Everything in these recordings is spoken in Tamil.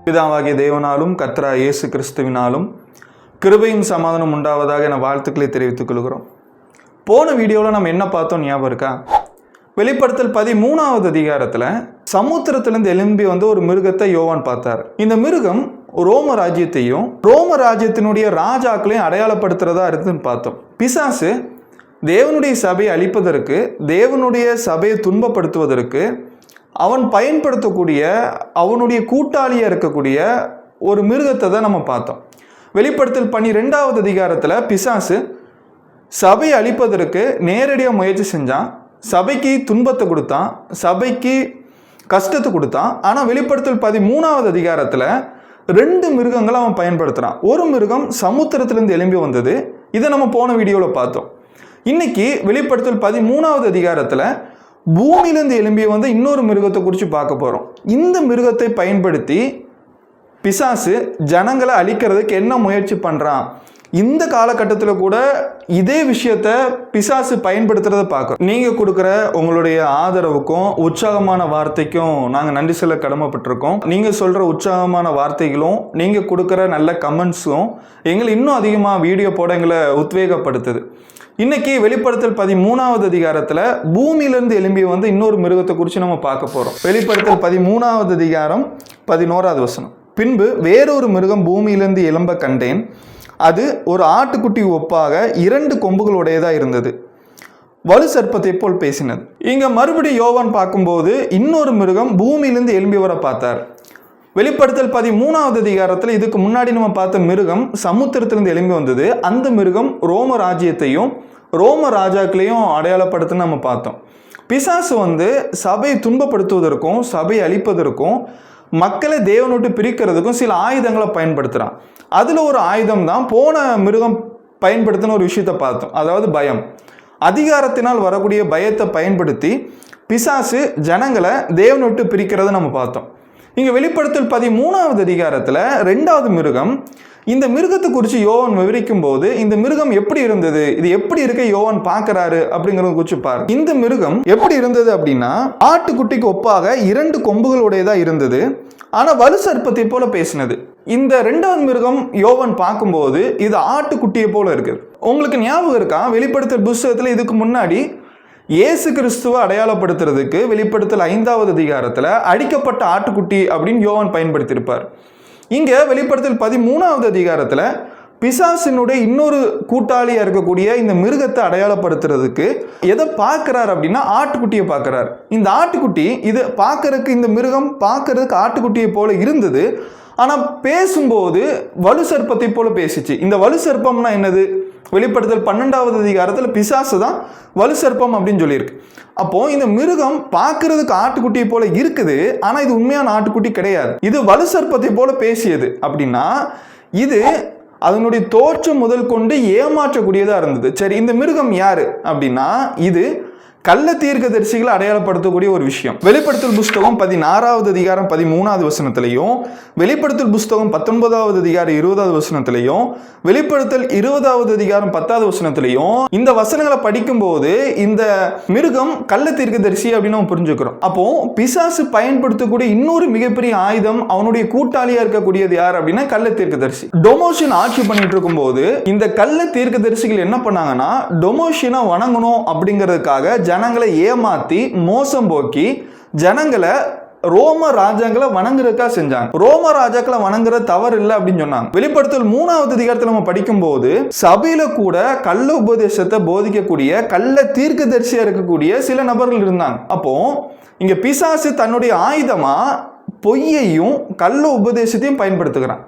பிதாவாகிய தேவனாலும் கர்த்தராகிய இயேசு கிறிஸ்துவினாலும் கிருபையும் சமாதானம் உண்டாவதாக என வாழ்த்துக்களை தெரிவித்துக் கொள்கிறோம். போன வீடியோவில் நம்ம என்ன பார்த்தோம் ஞாபகம் இருக்கா? வெளிப்படுத்தல் 13வது அதிகாரத்தில் சமுத்திரத்திலிருந்து எழும்பி ஒரு மிருகத்தை யோவான் பார்த்தார். இந்த மிருகம் ரோம ராஜ்யத்தையும் ரோம ராஜ்யத்தினுடைய ராஜாக்களையும் அடையாளப்படுத்துறதா இருக்குன்னு பார்த்தோம். பிசாசு தேவனுடைய சபையை அழிப்பதற்கு, தேவனுடைய சபையை துன்பப்படுத்துவதற்கு அவன் பயன்படுத்தக்கூடிய அவனுடைய கூட்டாளியாக இருக்கக்கூடிய ஒரு மிருகத்தை தான் நம்ம பார்த்தோம். வெளிப்படுத்தல் 12வது அதிகாரத்தில் பிசாசு சபையை அழிப்பதற்கு நேரடியாக முயற்சி செஞ்சான். சபைக்கு துன்பத்தை கொடுத்தான், சபைக்கு கஷ்டத்தை கொடுத்தான். ஆனால் வெளிப்படுத்தல் 13வது அதிகாரத்தில் 2 மிருகங்களை அவன் பயன்படுத்துகிறான். ஒரு மிருகம் சமுத்திரத்திலிருந்து எழும்பி வந்தது. இதை நம்ம போன வீடியோவில் பார்த்தோம். இன்னைக்கு வெளிப்படுத்தல் 13வது அதிகாரத்தில் பூமியிலிருந்து எழும்பி இன்னொரு மிருகத்தை குறித்து பார்க்க போகிறோம். இந்த மிருகத்தை பயன்படுத்தி பிசாசு ஜனங்களை அழிக்கிறதுக்கு என்ன முயற்சி பண்ணுறான்? இந்த காலகட்டத்தில் கூட இதே விஷயத்தை பிசாசு பயன்படுத்துறதை பார்க்குறோம். நீங்கள் கொடுக்குற உங்களுடைய ஆதரவுக்கும் உற்சாகமான வார்த்தைக்கும் நாங்கள் நன்றி சொல்ல கடமைப்பட்டிருக்கோம். நீங்கள் சொல்கிற உற்சாகமான வார்த்தைகளும் நீங்கள் கொடுக்குற நல்ல கமெண்ட்ஸும் எங்களை இன்னும் அதிகமாக வீடியோ போட எங்களை உத்வேகப்படுத்துது. இன்னைக்கு வெளிப்படுத்தல் 13வது அதிகாரத்தில் பூமியிலிருந்து எழும்பி இன்னொரு மிருகத்தை குறித்து நம்ம பார்க்க போகிறோம். வெளிப்படுத்தல் 13வது அதிகாரம் 11வது வசனம். பின்பு வேறொரு மிருகம் பூமியிலிருந்து எழும்ப கண்டேன். அது ஒரு ஆட்டுக்குட்டி ஒப்பாக 2 கொம்புகளுடையதாக இருந்தது. வலு சர்ப்பத்தை போல் பேசினது. இங்கே மறுபடியும் யோவான் பார்க்கும்போது இன்னொரு மிருகம் பூமியிலிருந்து எழும்பி வர பார்த்தார். வெளிப்படுத்தல் 13வது அதிகாரத்தில் இதுக்கு முன்னாடி நம்ம பார்த்த மிருகம் சமுத்திரத்திலிருந்து எழும்பி வந்தது. அந்த மிருகம் ரோம ராஜ்யத்தையும் ரோம ராஜாக்களையும் அடையாளப்படுத்துன்னு நம்ம பார்த்தோம். பிசாசு சபையை துன்பப்படுத்துவதற்கும் சபையை அழிப்பதற்கும் மக்களை தேவனோட்டு பிரிக்கிறதுக்கும் சில ஆயுதங்களை பயன்படுத்துகிறான். அதில் ஒரு ஆயுதம் தான் போன மிருகம் பயன்படுத்தின ஒரு விஷயத்தை பார்த்தோம். அதாவது பயம். அதிகாரத்தினால் வரக்கூடிய பயத்தை பயன்படுத்தி பிசாசு ஜனங்களை தேவனோட்டு பிரிக்கிறத நம்ம பார்த்தோம். இங்கே வெளிப்படுத்தல் 13வது அதிகாரத்தில் 2வது மிருகம், இந்த மிருகத்தை குறித்து யோவான் விவரிக்கும் போது இந்த மிருகம் எப்படி இருந்தது, இது எப்படி இருக்க யோவான் பார்க்கறாரு அப்படிங்கிறத குறித்து பாரு. இந்த மிருகம் எப்படி இருந்தது அப்படின்னா ஆட்டுக்குட்டிக்கு ஒப்பாக 2 கொம்புகளுடையதாக இருந்தது. ஆனால் வலு சர்ப்பத்தை போல பேசினது. இந்த 2வது மிருகம் யோவான் பார்க்கும்போது இது ஆட்டுக்குட்டியை போல இருக்குது. உங்களுக்கு ஞாபகம் இருக்கா? வெளிப்படுத்தல் புத்தகத்தில் இதுக்கு முன்னாடி இயேசு கிறிஸ்துவை அடையாளப்படுத்துறதுக்கு வெளிப்படுத்தல் 5வது அதிகாரத்தில் அடிக்கப்பட்ட ஆட்டுக்குட்டி அப்படின்னு யோவான் பயன்படுத்தியிருப்பார். இங்கே வெளிப்படுத்தல் 13வது அதிகாரத்தில் பிசாசினுடைய இன்னொரு கூட்டாளியாக இருக்கக்கூடிய இந்த மிருகத்தை அடையாளப்படுத்துறதுக்கு எதை பார்க்குறாரு அப்படின்னா ஆட்டுக்குட்டியை பார்க்குறாரு. இந்த ஆட்டுக்குட்டி இது பார்க்கறதுக்கு, இந்த மிருகம் பார்க்கறதுக்கு ஆட்டுக்குட்டியை போல இருந்தது. ஆனால் பேசும்போது வலு சர்ப்பத்தை போல பேசிச்சு. இந்த வலு சர்ப்பம்னா என்னது? வெளிப்படுத்தல் 12வது அதிகாரத்தில் பிசாசு தான் வலு சர்ப்பம் அப்படின்னு சொல்லியிருக்கு. அப்போது இந்த மிருகம் பார்க்கறதுக்கு ஆட்டுக்குட்டியை போல இருக்குது, ஆனால் இது உண்மையான ஆட்டுக்குட்டி கிடையாது. இது வலு சர்ப்பத்தை போல பேசியது அப்படின்னா இது அதனுடைய தோற்றம் முதல் கொண்டு ஏமாற்றக்கூடியதாக இருந்தது. சரி, இந்த மிருகம் யாரு அப்படின்னா இது கள்ள தீர்க்கதரிசிகளை அடையாளப்படுத்தக்கூடிய ஒரு விஷயம். வெளிப்படுத்தல் புஸ்தகம் 16வது அதிகாரம் 13வது வசனத்திலையும், வெளிப்படுத்தல் புஸ்தகம் 19வது அதிகாரம் 20வது வசனத்திலையும், வெளிப்படுத்தல் 20வது அதிகாரம் 10வது வசனத்திலையும் இந்த வசனங்களை படிக்கும்போது இந்த மிருகம் கள்ள தீர்க்கதரிசி அப்படின்னு நம்ம புரிஞ்சுக்கிறோம். அப்போ பிசாசு பயன்படுத்தக்கூடிய இன்னொரு மிகப்பெரிய ஆயுதம், அவனுடைய கூட்டாளியா இருக்கக்கூடியது யார் அப்படின்னா கள்ள தீர்க்கதரிசி. டொமோஷன் ஆட்சி பண்ணிட்டு இருக்கும் போது இந்த கள்ள தீர்க்கதரிசிகள் என்ன பண்ணாங்கன்னா டொமோஷனை வணங்கணும் அப்படிங்கிறதுக்காக ஜனங்களை ஏமாத்தி மோசம் போக்கி ஜனங்களை ரோம ராஜாக்களை வணங்குறதுக்காக செஞ்சாங்க. ரோம ராஜாக்களை வணங்குற தவறு இல்லை அப்படின்னு சொன்னாங்க. வெளிப்படுத்தல் 3வது அதிகாரத்தில் நம்ம படிக்கும் போது சபையில கூட கள்ள உபதேசத்தை போதிக்கக்கூடிய கள்ள தீர்க்கதரிசியா இருக்கக்கூடிய சில நபர்கள் இருந்தாங்க. அப்போ இங்க பிசாசு தன்னுடைய ஆயுதமா பொய்யையும் கள்ள உபதேசத்தையும் பயன்படுத்துகிறான்.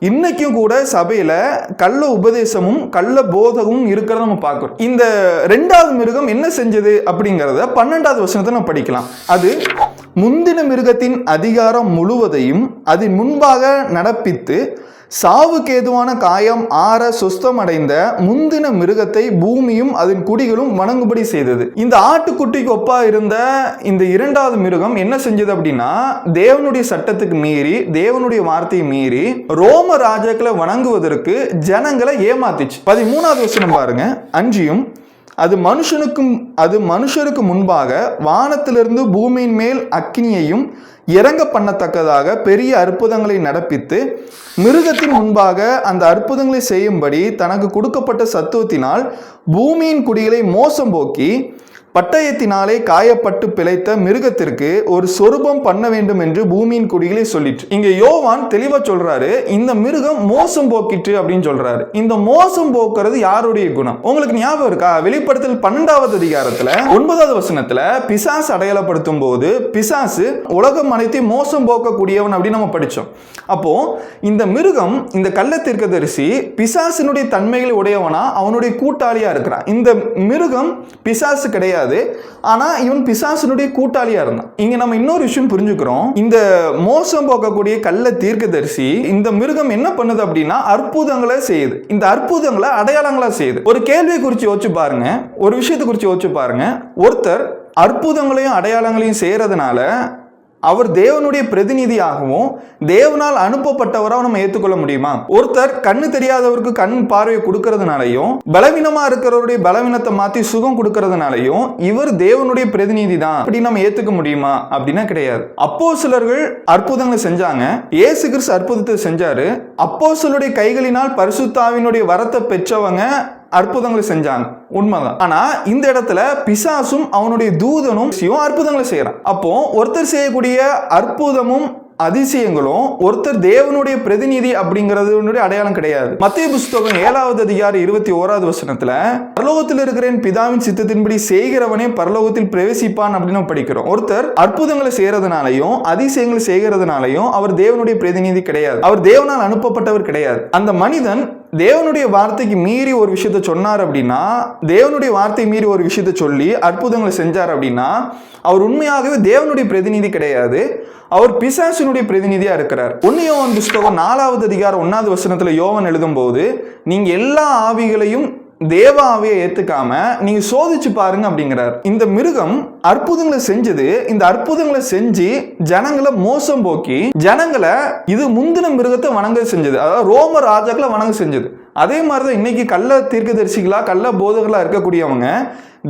இன்னைக்கும் கூட சபையில கள்ள உபதேசமும் கள்ள போதகமும் இருக்கிறத நம்ம பார்க்கிறோம். இந்த 2வது மிருகம் என்ன செஞ்சது அப்படிங்கிறத 12வது வசனத்தை நம்ம படிக்கலாம். அது முந்தின மிருகத்தின் அதிகாரம் முழுவதையும் அதன் முன்பாக நடப்பித்து சாவுக்கு ஏதுவான காயம் ஆற சுஸ்தம் அடைந்த முந்தின மிருகத்தை பூமியும் அதன் குடிகளும் வணங்கும்படி செய்தது. இந்த ஆட்டுக்குட்டிக்கு ஒப்பா இருந்த இந்த 2வது மிருகம் என்ன செஞ்சது அப்படின்னா தேவனுடைய சட்டத்துக்கு மீறி, தேவனுடைய வார்த்தையை மீறி ரோம ராஜாக்களை வணங்குவதற்கு ஜனங்களை ஏமாத்திச்சு. 13வது வசனம் பாருங்க. அஞ்சியும் அது மனுஷருக்கு முன்பாக வானத்திலிருந்து பூமியின் மேல் அக்கினியையும் இறங்க பண்ணத்தக்கதாக பெரிய அற்புதங்களை நடப்பித்து மிருகத்தின் முன்பாக அந்த அற்புதங்களை செய்யும்படி தனக்கு கொடுக்கப்பட்ட சத்துவத்தினால் பூமியின் குடிகளை மோசம் போக்கி பட்டயத்தினாலே காயப்பட்டு பிழைத்த மிருகத்திற்கு ஒரு சொரூபம் பண்ண வேண்டும் என்று பூமியின் குடிகளை சொல்லிட்டு. இங்க யோவான் தெளிவா சொல்றாரு, இந்த மிருகம் மோசம் போக்கிட்டு அப்படின்னு சொல்றாரு. இந்த மோசம் போக்குறது யாருடைய குணம்? உங்களுக்கு ஞாபகம் இருக்கா? வெளிப்படுத்தல் 12வது அதிகாரத்துல 9வது வசனத்துல பிசாசு அடையாளப்படுத்தும் போது பிசாசு உலகம் அனைத்தையும் மோசம் போக்கக்கூடியவன் அப்படின்னு நம்ம படிச்சோம். அப்போ இந்த மிருகம், இந்த கள்ள தீர்க்கதரிசி பிசாசினுடைய தன்மைகளை உடையவனா, அவனுடைய கூட்டாளியா இருக்கிறான். இந்த மிருகம் பிசாசு கிடையாது, ஆனா இவன் பிசாசினுடைய கூட்டாளியா இருந்தான். இங்க நம்ம இன்னொரு விஷயம் புரிஞ்சுக்கிறோம். இந்த மோசம் போக்கக்கூடிய கள்ள தீர்க்கதரிசி இந்த மிருகம் என்ன பண்ணுது அப்படின்னா அற்புதங்களை செய்யுது. இந்த அற்புதங்களை அடையாளங்களா செய்யுது. ஒரு கேள்வியை குறித்து யோசிச்சு பாருங்க, ஒரு விஷயத்தை குறித்து யோசிச்சு பாருங்க. ஒருத்தர் அற்புதங்களையும் அடையாளங்களையும் செய்யறதுனால அவர் தேவனுடைய பிரதிநிதியாகவும் தேவனால் அனுப்பப்பட்டவராக நம்ம ஏற்றுக்கொள்ள முடியுமா? ஒருத்தர் கண்ணு தெரியாதவருக்கு கண் பார்வையை கொடுக்கறதுனாலையும் பலவீனமா இருக்கிறவருடைய பலவீனத்தை மாத்தி சுகம் கொடுக்கறதுனாலையும் இவர் தேவனுடைய பிரதிநிதி தான் அப்படின்னு நம்ம ஏத்துக்க முடியுமா? அப்படின்னா கிடையாது. அப்போஸ்தலர்கள் அற்புதங்களை செஞ்சாங்க, இயேசு கிறிஸ்து அற்புதத்தை செஞ்சாரு. அப்போஸ்தலருடைய கைகளினால் பரிசுத்த ஆவியினுடைய வரத்தை பெற்றவங்க அற்புதங்களை செஞ்சாங்க, உண்மைதான். ஆனா இந்த இடத்துல பிசாசும் அவனுடைய தூதனும் அற்புதங்களை செய்யறான். அப்போ ஒருத்தர் செய்யக்கூடிய அற்புதமும் அதிசயங்களும் ஒருத்தர் தேவனுடைய பிரதிநிதி அப்படிங்கிறது அடையாளம் கிடையாது. மத்தேயு புஸ்தகம் 7வது அதிகாரம் 21வது வசனத்துல பரலோகத்தில் இருக்கிறேன் பிதாவின் சித்தத்தின்படி செய்கிறவனே பரலோகத்தில் பிரவேசிப்பான் அப்படின்னு படிக்கிறோம். ஒருத்தர் அற்புதங்களை செய்யறதுனாலையும் அதிசயங்களை செய்கிறதுனாலையும் அவர் தேவனுடைய பிரதிநிதி கிடையாது, அவர் தேவனால் அனுப்பப்பட்டவர் கிடையாது. அந்த மனிதன் தேவனுடைய வார்த்தைக்கு மீறி ஒரு விஷயத்தை சொன்னார் அப்படின்னா, தேவனுடைய வார்த்தை மீறி ஒரு விஷயத்தை சொல்லி அற்புதங்களை செஞ்சார் அப்படின்னா அவர் உண்மையாகவே தேவனுடைய பிரதிநிதி கிடையாது, அவர் பிசாசினுடைய பிரதிநிதியா இருக்கிறார். 1 யோவான் புஸ்தகம் 4வது அதிகாரம் 1வது வசனத்துல யோவான் எழுதும் போது, நீங்க எல்லா ஆவிகளையும் தேவ ஆவியை ஏத்துக்காம நீங்க சோதிச்சு பாருங்க அப்படிங்கிறார். இந்த மிருகம் அற்புதங்களை செஞ்சது, இந்த அற்புதங்களை செஞ்சு ஜனங்களை மோசம் போக்கி ஜனங்களை இது முந்தின மிருகத்தை வணங்க செஞ்சது, அதாவது ரோம ராஜாக்களை வணங்க செஞ்சது. அதே மாதிரிதான் இன்னைக்கு கள்ள தீர்க்கதரிசிகளா கள்ள போதகர்களா இருக்கக்கூடியவங்க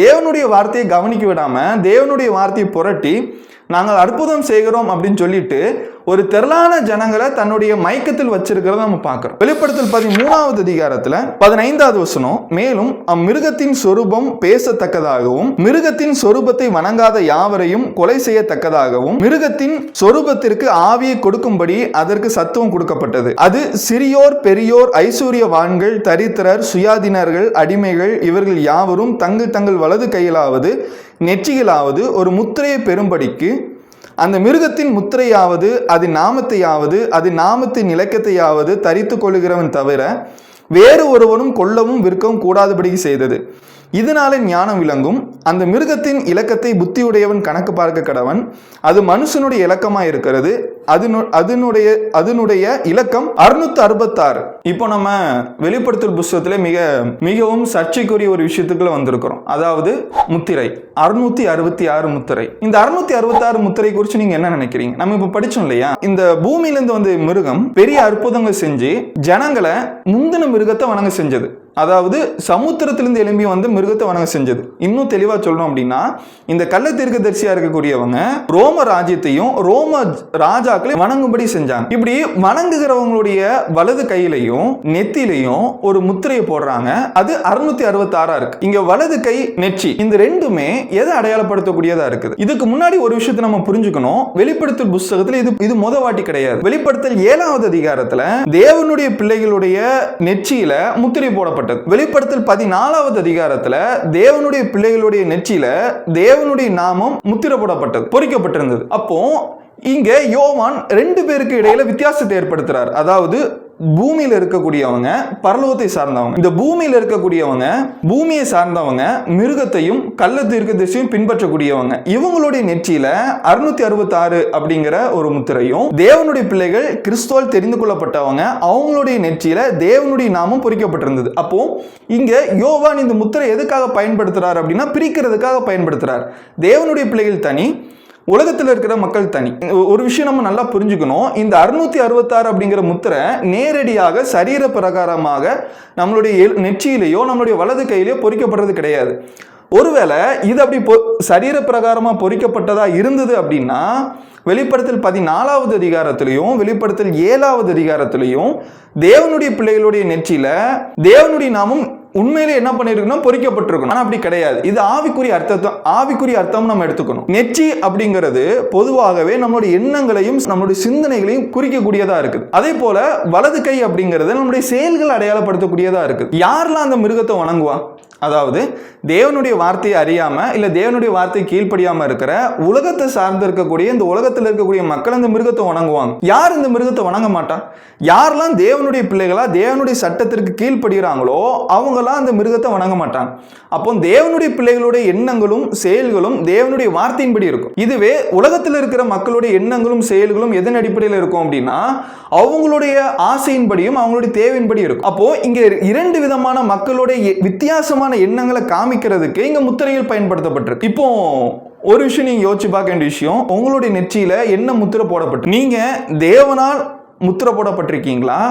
தேவனுடைய வார்த்தையை கவனிக்க விடாம தேவனுடைய வார்த்தையை புரட்டி நாங்கள் அற்புதம் செய்கிறோம் அப்படின்னு சொல்லிட்டு ஒரு திரளான ஜனங்களை தன்னுடைய மயக்கத்தில் வச்சிருக்கிறத நம்ம பார்க்கிறோம். வெளிப்படுத்தல் 13வது அதிகாரத்துல 15வது வசனம், மேலும் அம்மிருகத்தின் சொரூபம் பேசத்தக்கதாகவும் மிருகத்தின் சொரூபத்தை வணங்காத யாவரையும் கொலை செய்யத்தக்கதாகவும் மிருகத்தின் சொரூபத்திற்கு ஆவியை கொடுக்கும்படி அதற்கு சத்துவம் கொடுக்கப்பட்டது. அது சிறியோர் பெரியோர் ஐஸ்வர்யவான்கள் தரித்திரர் சுயாதீனர்கள் அடிமைகள் இவர்கள் யாவரும் தங்கள் தங்கள் வலது கையிலாவது நெற்றியிலாவது ஒரு முத்திரையை பெறும்படிக்கு அந்த மிருகத்தின் முத்திரையாவது அதன் நாமத்தையாவது அதன் நாமத்தின் இலக்கத்தையாவது தரித்து கொள்ளுகிறவன் தவிர வேறு ஒருவனும் கொல்லவும் விற்கவும் கூடாதபடி செய்தது. இதனால ஞானம் விளங்கும். அந்த மிருகத்தின் இலக்கத்தை புத்தியுடையவன் கணக்கு பார்க்க கடவன். அது மனுஷனுடைய இலக்கமா இருக்கிறது. அதனுடைய இலக்கம் 666. இப்போ நம்ம வெளிப்படுத்தல் புஸ்தகத்துல மிகவும் சர்ச்சைக்குரிய ஒரு விஷயத்துக்குள்ள வந்திருக்கிறோம். அதாவது முத்திரை 666 முத்திரை. இந்த 666 முத்திரை குறித்து நீங்க என்ன நினைக்கிறீங்க? நம்ம இப்ப படிச்சோம் இல்லையா, இந்த பூமியிலிருந்து வந்து மிருகம் பெரிய அற்புதங்கள் செஞ்சு ஜனங்களை முந்தின மிருகத்தை வணங்க செஞ்சது. அதாவது சமுத்திரத்திலிருந்து எழும்பி வந்து மிருகத்தை வணங்க செஞ்சது. இன்னும் தெளிவா சொல்லணும் அப்படின்னா, இந்த கள்ள தீர்க்கதரிசியா இருக்கக்கூடியவங்க ரோம ராஜ்யத்தையும் ரோம ராஜாக்களையும் வணங்கும்படி செஞ்சாங்க. இப்படி வணங்குகிறவங்களுடைய வலது கையிலையும் நெத்திலையும் ஒரு முத்திரையை போடுறாங்க. அது 666 இருக்கு. இங்க வலது கை நெற்றி இந்த ரெண்டுமே எதை அடையாளப்படுத்தக்கூடியதா இருக்குது. இதுக்கு முன்னாடி ஒரு விஷயத்தை நம்ம புரிஞ்சுக்கணும். வெளிப்படுத்தல் புஸ்தகத்துல இது முத வாட்டி கிடையாது. வெளிப்படுத்தல் 7வது அதிகாரத்துல தேவனுடைய பிள்ளைகளுடைய நெற்றியில முத்திரை போடப்பட்டது. வெளிப்படுத்தல் 14வது அதிகாரத்துல தேவனுடைய பிள்ளைகளுடைய நெற்றியில தேவனுடைய நாமம் முத்திரை போடப்பட்டது, பொறிக்கப்பட்டிருந்தது. அப்போ இங்க யோவான் 2 பேருக்கு இடையில வித்தியாசத்தை ஏற்படுத்துறார். அதாவது பூமியில இருக்கக்கூடியவங்க பரலோகத்தை சார்ந்தவங்க, இந்த பூமியில இருக்கக்கூடியவங்க பூமியை சார்ந்தவங்க மிருகத்தையும் கள்ள தீர்க்கதரிசியையும் பின்பற்றக்கூடியவங்க. இவங்களுடைய நெற்றியில 666 அப்படிங்கிற ஒரு முத்திரையும், தேவனுடைய பிள்ளைகள் கிறிஸ்துவால் தெரிந்து கொள்ளப்பட்டவங்க அவங்களுடைய நெற்றியில தேவனுடைய நாமம் பொறிக்கப்பட்டிருந்தது. அப்போ இங்க யோவான் இந்த முத்திரை எதுக்காக பயன்படுத்துறார் அப்படின்னா, பிரிக்கிறதுக்காக பயன்படுத்துறார். தேவனுடைய பிள்ளைகள் தனி, உலகத்தில் இருக்கிற மக்கள் தனி. ஒரு விஷயம் நம்ம நல்லா புரிஞ்சுக்கணும். இந்த 666 அப்படிங்கிற முத்திரை நேரடியாக சரீர பிரகாரமாக நம்மளுடைய நெற்றியிலேயோ நம்மளுடைய வலது கையிலேயோ பொறிக்கப்படுறது கிடையாது. ஒருவேளை இது அப்படி சரீர பிரகாரமா பொறிக்கப்பட்டதா இருந்தது அப்படின்னா வெளிப்படுத்தல் 14வது அதிகாரத்திலையும் வெளிப்படுத்தல் 7வது அதிகாரத்திலையும் தேவனுடைய பிள்ளைகளுடைய நெற்றியில தேவனுடைய நாமம் உண்மையிலே என்ன பண்ணிருக்கணும், பொறிக்கப்பட்டிருக்கணும். ஆனா அப்படி கிடையாது. இது ஆவிக்குரிய அர்த்தம் நம்ம எடுத்துக்கணும். நெற்றி அப்படிங்கிறது பொதுவாகவே நம்மளுடைய எண்ணங்களையும் நம்மளுடைய சிந்தனைகளையும் குறிக்கக்கூடியதா இருக்குது. அதே போல வலது கை அப்படிங்கிறது நம்மளுடைய செயல்களை அடையாளப்படுத்தக்கூடியதா இருக்குது. யாரெல்லாம் அந்த மிருகத்தை வணங்குவா? அதாவது தேவனுடைய வார்த்தையை அறியாம இல்ல தேவனுடைய வார்த்தை கீழ்ப்படியாம இருக்கிற உலகத்தை சார்ந்து இருக்கக்கூடிய இந்த உலகத்தில் இருக்கக்கூடிய மக்கள் அந்த மிருகத்தை வணங்குவாங்க. யார் இந்த மிருகத்தை வணங்க மாட்டா? யாரெல்லாம் தேவனுடைய பிள்ளைகளா தேவனுடைய சட்டத்திற்கு கீழ்ப்படுகிறாங்களோ அவங்களாம் அந்த மிருகத்தை வணங்க மாட்டாங்க. அப்போ தேவனுடைய பிள்ளைகளுடைய எண்ணங்களும் செயல்களும் தேவனுடைய வார்த்தையின்படி இருக்கும். இதுவே உலகத்தில் இருக்கிற மக்களுடைய எண்ணங்களும் செயல்களும் எதன் அடிப்படையில் இருக்கும் அப்படின்னா அவங்களுடைய ஆசையின்படியும் அவங்களுடைய தேவையின்படி இருக்கும். அப்போ இங்க 2 விதமான மக்களுடைய வித்தியாசமான எண்ணங்களை காமிக்கிறதுக்கு இங்க முத்திரைகள் பயன்படுத்தப்பட்டிருக்கு. இப்போ ஒரு விஷயம் நீங்க யோசிச்சு பார்க்க வேண்டிய விஷயம், உங்களுடைய நெற்றியில என்ன முத்திரை போடப்பட்டு? நீங்க தேவனால் முத்திரை போடப்பட்டிருக்கீங்களா?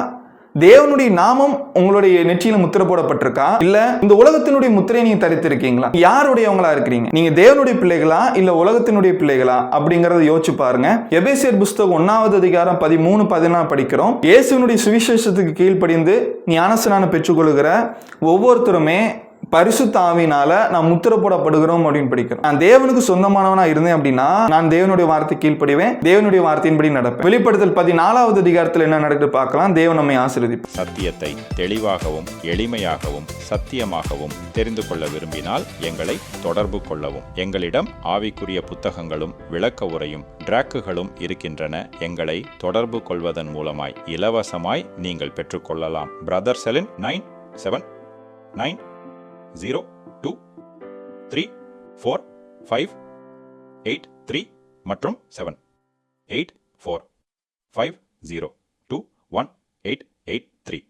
தேவனுடைய நாமம் உங்களுடைய நெற்றியில முத்திரை போடப்பட்டிருக்கா? இல்ல இந்த உலகத்தினுடைய முத்திரையை நீங்க தரித்திருக்கீங்களா? யாருடையவங்களா இருக்கிறீங்க? நீங்க தேவனுடைய பிள்ளைகளா இல்ல உலகத்தினுடைய பிள்ளைகளா அப்படிங்கறத யோசிச்சு பாருங்க. எபேசியர் புஸ்தகம் 1வது அதிகாரம் 13, 14 படிக்கிறோம். இயேசுவினுடைய சுவிசேஷத்துக்கு கீழ்ப்படிந்து ஞானஸ்நானம் பெற்றுக்கொள்கிற ஒவ்வொருத்தருமே பரிசுத்த ஆவியினால நான் முத்திரை போடப்படுகிறோம் அப்படின்னு படிக்கிறோம். நான் தேவனுக்கு சொந்தமானவனா இருந்தேன் அப்படின்னா நான் தேவனுடைய வார்த்தை கீழ்ப்படிவேன், தேவனுடைய வார்த்தையின்படி நடப்பேன். வெளிப்படுத்தல் 14வது அதிகாரத்தில் என்ன நடக்குது பார்க்கலாம். தேவன் நம்மை ஆசீர்வதிப்பார். சத்தியத்தை தெளிவாகவும் எளிமையாகவும் சத்தியமாகவும் தெரிந்து கொள்ள விரும்பினால் எங்களை தொடர்பு கொள்ளவும். எங்களிடம் ஆவிக்குரிய புத்தகங்களும் விளக்க உரையும் டிராக்குகளும் இருக்கின்றன. எங்களை தொடர்பு கொள்வதன் மூலமாய் இலவசமாய் நீங்கள் பெற்றுக்கொள்ளலாம். பிரதர் செலின் 97902358583 மற்றும் 78450218883.